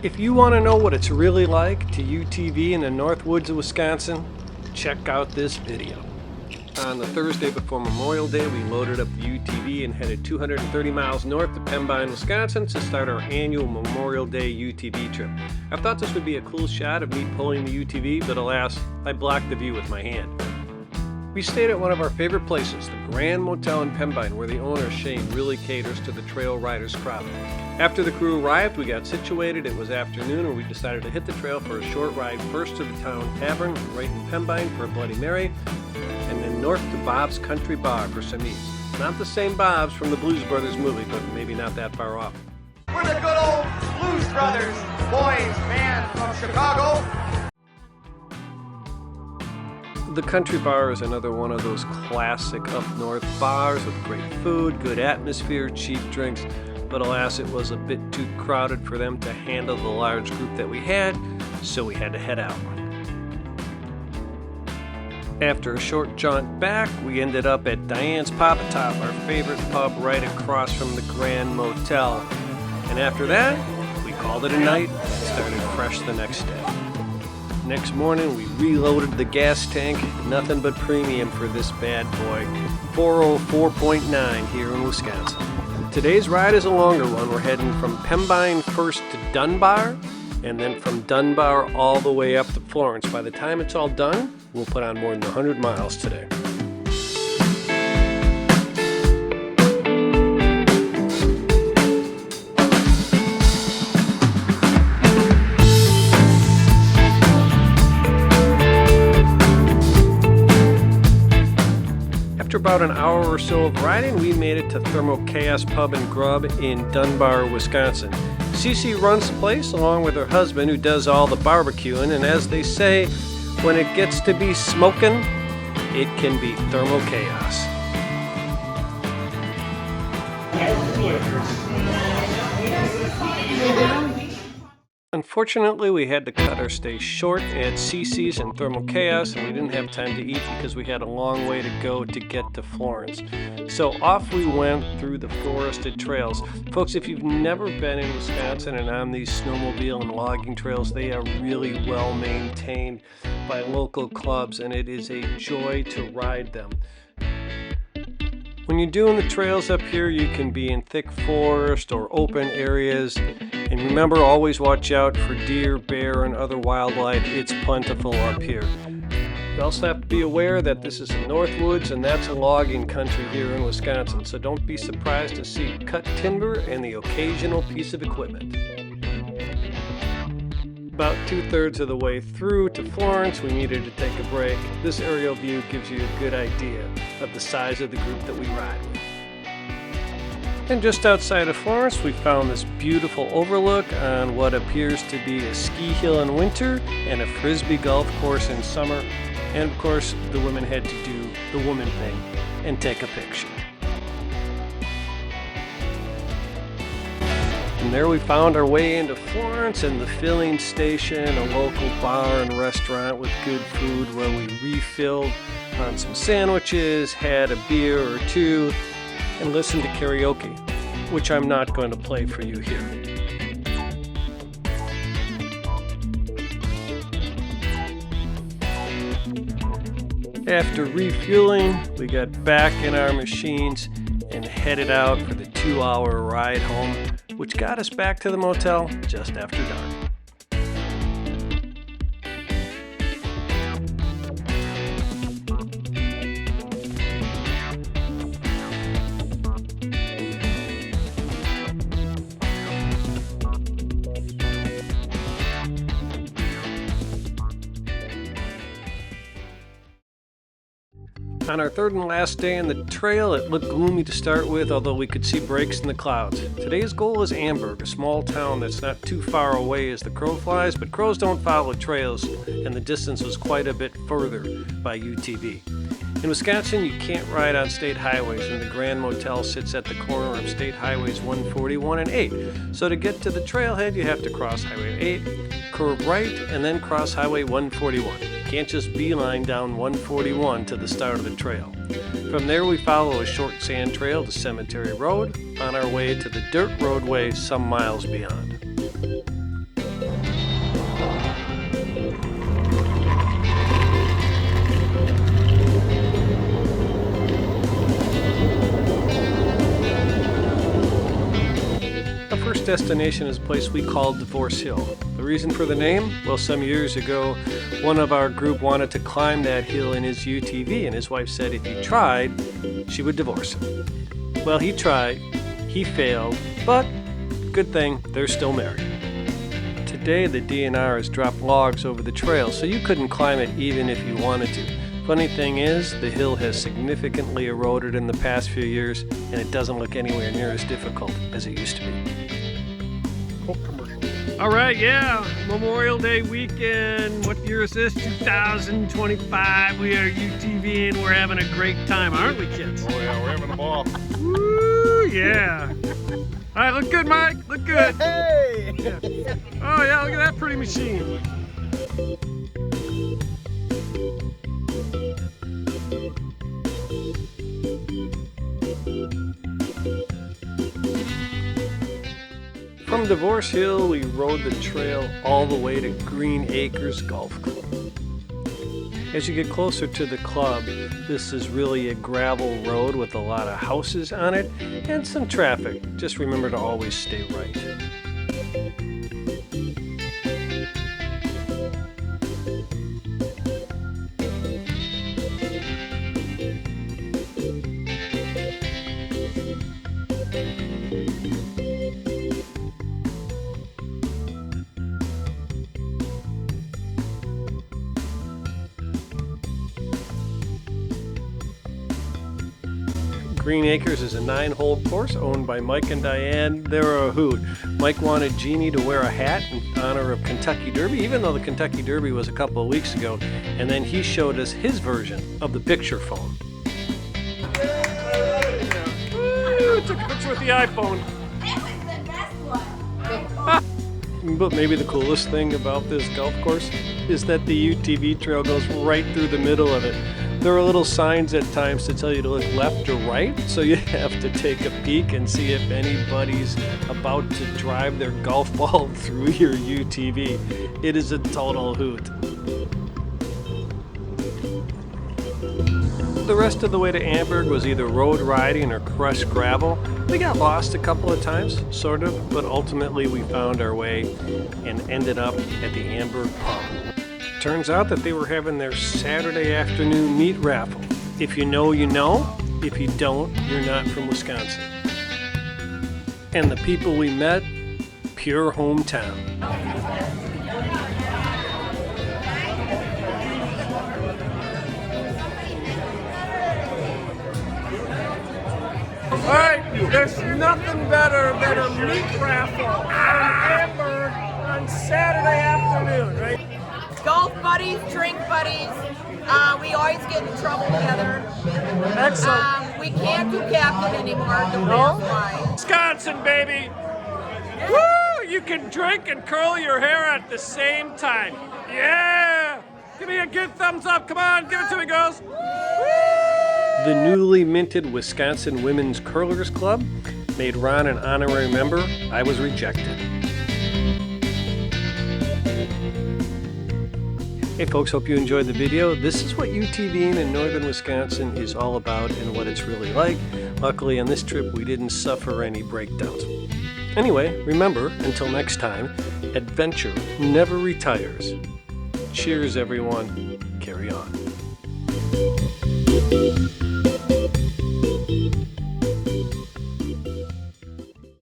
If you want to know what it's really like to UTV in the North Woods of Wisconsin, check out this video. On the Thursday before Memorial Day, we loaded up the UTV and headed 230 miles north to Pembine, Wisconsin to start our annual Memorial Day UTV trip. I thought this would be a cool shot of me pulling the UTV, but alas, I blocked the view with my hand. We stayed at one of our favorite places, the Grand Motel in Pembine, where the owner, Shane, really caters to the trail riders crowd. After the crew arrived, we got situated. It was afternoon, and we decided to hit the trail for a short ride, first to the town tavern right in Pembine for a Bloody Mary, and then north to Bob's Country Bar for some eats. Not the same Bob's from the Blues Brothers movie, but maybe not that far off. We're the good old Blues Brothers, boys, man from Chicago. The Country Bar is another one of those classic up-north bars with great food, good atmosphere, cheap drinks, but alas, it was a bit too crowded for them to handle the large group that we had, so we had to head out. After a short jaunt back, we ended up at Diane's Papa Top, our favorite pub right across from the Grand Motel. And after that, we called it a night and started fresh the next day. Next morning, we reloaded the gas tank. Nothing but premium for this bad boy. 404.9 here in Wisconsin. Today's ride is a longer one. We're heading from Pembine first to Dunbar, and then from Dunbar all the way up to Florence. By the time it's all done, we'll put on more than 100 miles today. After about an hour or so of riding, we made it to Thermal Chaos Pub and Grub in Dunbar, Wisconsin. Cece runs the place along with her husband, who does all the barbecuing, and as they say, when it gets to be smoking, it can be thermal chaos. Unfortunately, we had to cut our stay short at Cece's and Thermal Chaos, and we didn't have time to eat because we had a long way to go to get to Florence. So off we went through the forested trails. Folks, if you've never been in Wisconsin and on these snowmobile and logging trails, they are really well maintained by local clubs, and it is a joy to ride them. When you're doing the trails up here, you can be in thick forest or open areas. And remember, always watch out for deer, bear, and other wildlife. It's plentiful up here. You also have to be aware that this is the North Woods, and that's a logging country here in Wisconsin. So don't be surprised to see cut timber and the occasional piece of equipment. About 2/3 of the way through to Florence, we needed to take a break. This aerial view gives you a good idea of the size of the group that we ride with. And just outside of Florence, we found this beautiful overlook on what appears to be a ski hill in winter and a frisbee golf course in summer. And of course, the women had to do the woman thing and take a picture. And there we found our way into Florence and the filling station, a local bar and restaurant with good food where we refilled on some sandwiches, had a beer or two, and listened to karaoke, which I'm not going to play for you here. After refueling, we got back in our machines and headed out for the 2-hour ride home, which got us back to the motel just after dark. On our third and last day on the trail, it looked gloomy to start with, although we could see breaks in the clouds. Today's goal is Amberg, a small town that's not too far away as the crow flies, but crows don't follow trails, and the distance was quite a bit further by UTV. In Wisconsin, you can't ride on state highways, and the Grand Motel sits at the corner of State Highways 141 and 8. So to get to the trailhead, you have to cross Highway 8, curve right, and then cross Highway 141. You can't just beeline down 141 to the start of the trail. From there, we follow a short sand trail to Cemetery Road on our way to the dirt roadway some miles beyond. first destination is a place we called Divorce Hill. The reason for the name? Well, some years ago, one of our group wanted to climb that hill in his UTV, and his wife said if he tried, she would divorce him. Well, he tried, he failed, but good thing they're still married. Today, the DNR has dropped logs over the trail, so you couldn't climb it even if you wanted to. Funny thing is, the hill has significantly eroded in the past few years, and it doesn't look anywhere near as difficult as it used to be. Coke commercial. All right, yeah, Memorial Day weekend. What year is this? 2025. We are UTVing. We're having a great time, aren't we, kids? Oh yeah, we're having a ball. Woo, yeah. All right, look good, Mike. Look good. Hey! Yeah. Oh yeah, look at that pretty machine. From Divorce Hill, we rode the trail all the way to Green Acres Golf Club. As you get closer to the club, this is really a gravel road with a lot of houses on it and some traffic. Just remember to always stay right. Green Acres is a 9-hole course owned by Mike and Diane. They're a hoot. Mike wanted Jeannie to wear a hat in honor of Kentucky Derby, even though the Kentucky Derby was a couple of weeks ago. And then he showed us his version of the picture phone. Woo, took a picture with the iPhone. That was the best one. But maybe the coolest thing about this golf course is that the UTV trail goes right through the middle of it. There are little signs at times to tell you to look left or right, so you have to take a peek and see if anybody's about to drive their golf ball through your UTV. It is a total hoot. The rest of the way to Amberg was either road riding or crushed gravel. We got lost a couple of times, sort of, but ultimately we found our way and ended up at the Amberg pub. Turns out that they were having their Saturday afternoon meat raffle. If you know, you know. If you don't, you're not from Wisconsin. And the people we met, pure hometown. All right, there's nothing better than a meat raffle in Amberg on Saturday afternoon, right? Golf buddies, drink buddies. We always get in trouble together. Excellent. We can't do captain anymore. Don't No? ask why. Wisconsin, baby. Woo! You can drink and curl your hair at the same time. Yeah! Give me a good thumbs up. Come on, give it to me, girls. The newly minted Wisconsin Women's Curlers Club made Ron an honorary member. I was rejected. Hey folks, hope you enjoyed the video. This is what UTVing in northern Wisconsin is all about and what it's really like. Luckily on this trip we didn't suffer any breakdowns. Anyway, remember, until next time, adventure never retires. Cheers everyone, carry on.